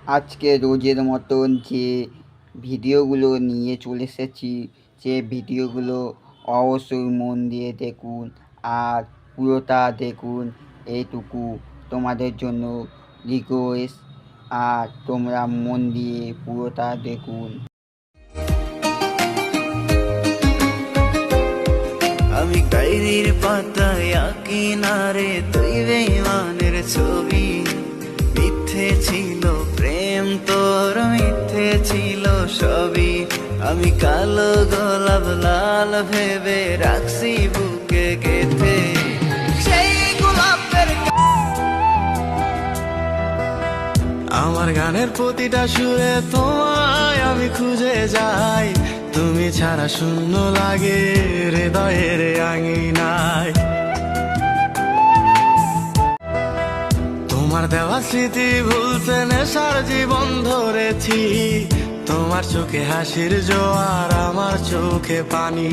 আজকে রোজের মতন যে ভিডিওগুলো নিয়ে চলে এসেছি, যে ভিডিওগুলো অবশ্যই মন দিয়ে দেখুন আর পুরোটা দেখুন, এইটুকু তোমাদের জন্য রিকোয়েস্ট। আর তোমরা মন দিয়ে পুরোটা দেখুন। আমি ডায়েরির পাতায় আঁকি না রে তুই বেঈমানের ছবি। মিথ্যে ছিল প্রেম তোর, মিথ্যে ছিল সবই। আমি কালো গোলাপ লাল ভেবে রাখছি বুকে গেথে। সেই গোলাপের আমার গানের প্রতিটা সুরে তোমায় আমি খুঁজে যাই। তুমি ছাড়া শূন্য লাগে হৃদয়ের আঙিনায়। তোমার দেওয়া স্মৃতি ভুলতে নেশার জীবন ধরেছি। তোমার চোখে হাসির জোয়ার, আমার চোখে পানি।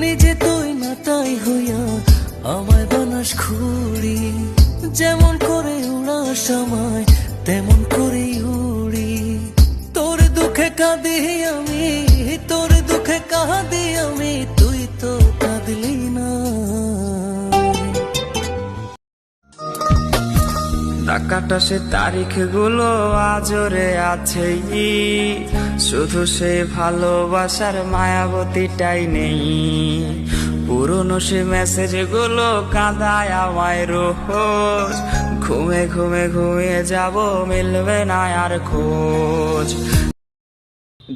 নিজে তুই না তাই হইয়া আমায় বানাস খুঁড়ি। যেমন করে উড়ার সময় তেমন করে উড়ি। তোর দুঃখে কাঁদি আমি, তোর দুঃখে কাঁদি আমি, তুই তো কাঁদলি না। ডাকাটা সে তারিখ গুলো আজরে আছে, শুধু সে ভালোবাসার মায়াবতীটাই নেই। পুরনো সে মেসেজ গুলো কাঁদায় আমায় রোজ। ঘুমে ঘুমে ঘুমিয়ে যাব, মিলবে না আর খোঁজ।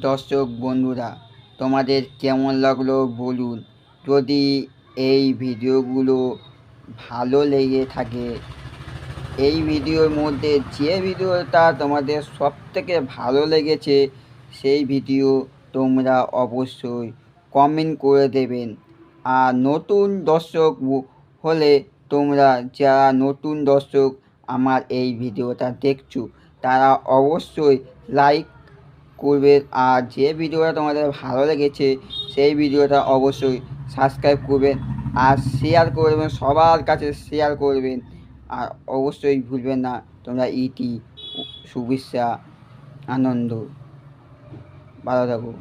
দর্শক বন্ধুরা, তোমাদের কেমন লাগলো বলুন। যদি এই ভিডিওগুলো ভালো লেগে থাকে, এই ভিডিওর মধ্যে যে ভিডিওটা তোমাদের সবথেকে ভালো লেগেছে সেই ভিডিও তোমরা অবশ্যই কমেন্ট করে দেবেন। আর নতুন দর্শক হলে তোমরা, যারা নতুন দর্শক আমার এই ভিডিওটা দেখছো, তারা অবশ্যই লাইক করবেন। আর যে ভিডিওটা তোমাদের ভালো লেগেছে সেই ভিডিওটা অবশ্যই সাবস্ক্রাইব করবেন আর শেয়ার করবেন, সবার কাছে শেয়ার করবেন। আর অবশ্যই ভুলবেন না তোমরা ইতি শুভেচ্ছা আনন্দ। ভালো থাকো।